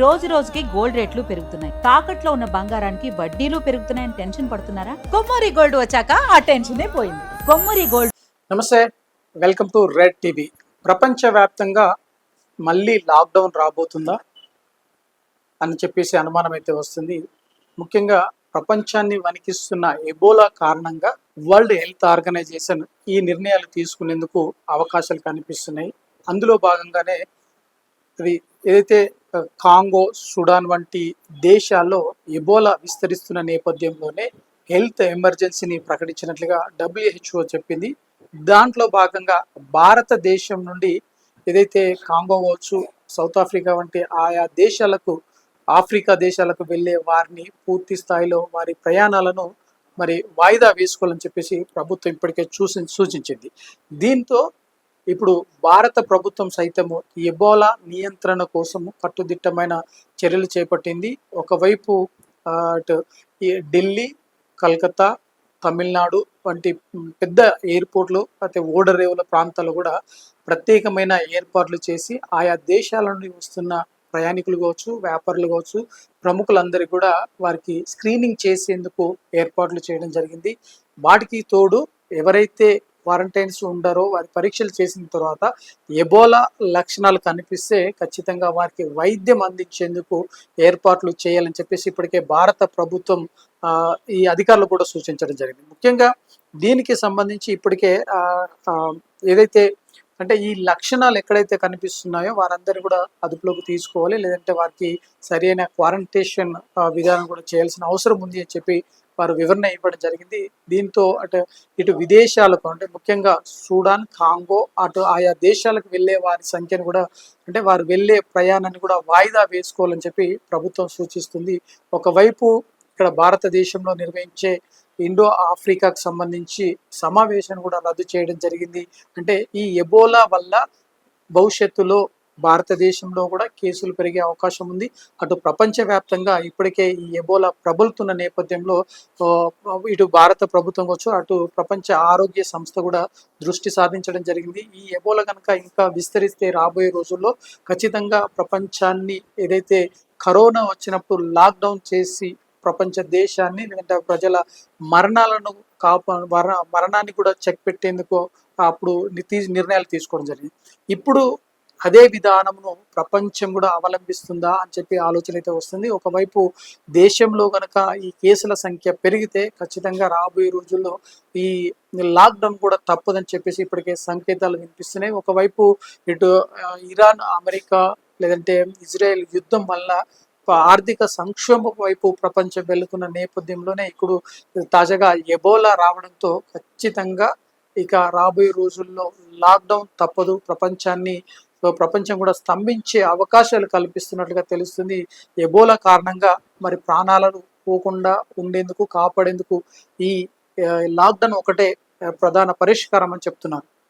రోజు రోజుకి గోల్డ్ రేట్లు పెరుగుతున్నాయి. తాకట్లో ఉన్న బంగారానికి వడ్డీలు పెరుగుతున్నాయని టెన్షన్ పడుతున్నారా? కొమ్మూరి గోల్డ్ వచ్చాక ఆ టెన్షనే పోయింది. కొమ్మూరి గోల్డ్. నమస్తే, వెల్కమ్ టు రెడ్ టీవీ. ప్రపంచవ్యాప్తంగా మళ్ళీ లాక్డౌన్ రాబోతుందా అని చెప్పేసి అనుమానం అయితే వస్తుంది. ముఖ్యంగా ప్రపంచాన్ని వణికిస్తున్న ఎబోలా కారణంగా వరల్డ్ హెల్త్ ఆర్గనైజేషన్ ఈ నిర్ణయాలు తీసుకునేందుకు అవకాశాలు కనిపిస్తున్నాయి. అందులో భాగంగానే ఇది ఏదైతే కాంగో, సుడాన్ వంటి దేశాల్లో ఎబోలా విస్తరిస్తున్న నేపథ్యంలోనే హెల్త్ ఎమర్జెన్సీని ప్రకటించినట్లుగా WHO చెప్పింది. దాంట్లో భాగంగా భారతదేశం నుండి ఏదైతే కాంగో కావచ్చు, సౌత్ ఆఫ్రికా వంటి ఆయా దేశాలకు, ఆఫ్రికా దేశాలకు వెళ్ళే వారిని పూర్తి స్థాయిలో వారి ప్రయాణాలను మరి వాయిదా వేసుకోవాలని చెప్పేసి ప్రభుత్వం ఇప్పటికే సూచించింది. దీంతో ఇప్పుడు భారత ప్రభుత్వం సైతము ఎబోలా నియంత్రణ కోసము కట్టుదిట్టమైన చర్యలు చేపట్టింది. ఒకవైపు అటు ఈ ఢిల్లీ, కలకత్తా, తమిళనాడు వంటి పెద్ద ఎయిర్పోర్ట్లు అయితే ఓడరేవుల ప్రాంతాలు కూడా ప్రత్యేకమైన ఏర్పాట్లు చేసి ఆయా దేశాల నుండి వస్తున్న ప్రయాణికులు కావచ్చు, వ్యాపారులు కావచ్చు, ప్రముఖులందరికీ కూడా వారికి స్క్రీనింగ్ చేసేందుకు ఏర్పాట్లు చేయడం జరిగింది. వాటికి తోడు ఎవరైతే క్వారంటైన్స్ ఉండారో వారి పరీక్షలు చేసిన తర్వాత ఎబోలా లక్షణాలు కనిపిస్తే ఖచ్చితంగా వారికి వైద్యం అందించేందుకు ఏర్పాట్లు చేయాలని చెప్పేసి ఇప్పటికే భారత ప్రభుత్వం ఈ అధికారులు కూడా సూచించడం జరిగింది. ముఖ్యంగా దీనికి సంబంధించి ఇప్పటికే ఏదైతే అంటే ఈ లక్షణాలు ఎక్కడైతే కనిపిస్తున్నాయో వారందరినీ కూడా అదుపులోకి తీసుకోవాలి, లేదంటే వారికి సరైన క్వారంటైన్ విధానం కూడా చేయాల్సిన అవసరం ఉంది అని చెప్పి వారు వివరణ ఇవ్వడం జరిగింది. దీంతో ఇటు విదేశాలకు అంటే ముఖ్యంగా సూడాన్, కాంగో అటు ఆయా దేశాలకు వెళ్ళే వారి సంఖ్యను కూడా అంటే వారు వెళ్ళే ప్రయాణాన్ని కూడా వాయిదా వేసుకోవాలని చెప్పి ప్రభుత్వం సూచిస్తుంది. ఒకవైపు ఇక్కడ భారతదేశంలో నిర్వహించే ఇండో ఆఫ్రికాకు సంబంధించి సమావేశాన్ని కూడా రద్దు చేయడం జరిగింది. అంటే ఈ ఎబోలా వల్ల భవిష్యత్తులో భారతదేశంలో కూడా కేసులు పెరిగే అవకాశం ఉంది. అటు ప్రపంచవ్యాప్తంగా ఇప్పటికే ఈ ఎబోలా ప్రబలుతున్న నేపథ్యంలో ఇటు భారత ప్రభుత్వం కావచ్చు, అటు ప్రపంచ ఆరోగ్య సంస్థ కూడా దృష్టి సాధించడం జరిగింది. ఈ ఎబోలా కనుక ఇంకా విస్తరిస్తే రాబోయే రోజుల్లో ఖచ్చితంగా ప్రపంచాన్ని ఏదైతే కరోనా వచ్చినప్పుడు లాక్డౌన్ చేసి ప్రపంచ దేశాన్ని లేదంటే ప్రజల మరణాలను మరణాన్ని కూడా చెక్ పెట్టేందుకు అప్పుడు నిర్ణయాలు తీసుకోవడం జరిగింది. ఇప్పుడు అదే విధానమును ప్రపంచం కూడా అవలంబిస్తుందా అని చెప్పి ఆలోచన అయితే వస్తుంది. ఒకవైపు దేశంలో కనుక ఈ కేసుల సంఖ్య పెరిగితే ఖచ్చితంగా రాబోయే రోజుల్లో ఈ లాక్డౌన్ కూడా తప్పదని చెప్పేసి ఇప్పటికే సంకేతాలు వినిపిస్తున్నాయి. ఒకవైపు ఇటు ఇరాన్, అమెరికా లేదంటే ఇజ్రాయెల్ యుద్ధం వల్ల ఆర్థిక సంక్షోభం వైపు ప్రపంచం వెళుతున్న నేపథ్యంలోనే ఇప్పుడు తాజాగా ఎబోలా రావడంతో ఖచ్చితంగా ఇక రాబోయే రోజుల్లో లాక్డౌన్ తప్పదు, ప్రపంచం కూడా స్తంభించే అవకాశాలు కల్పిస్తున్నట్లుగా తెలుస్తుంది. ఎబోలా కారణంగా మరి ప్రాణాలను పోకుండా ఉండేందుకు, కాపాడేందుకు ఈ లాక్డౌన్ ఒకటే ప్రధాన పరిష్కారం అని చెప్తున్నారు.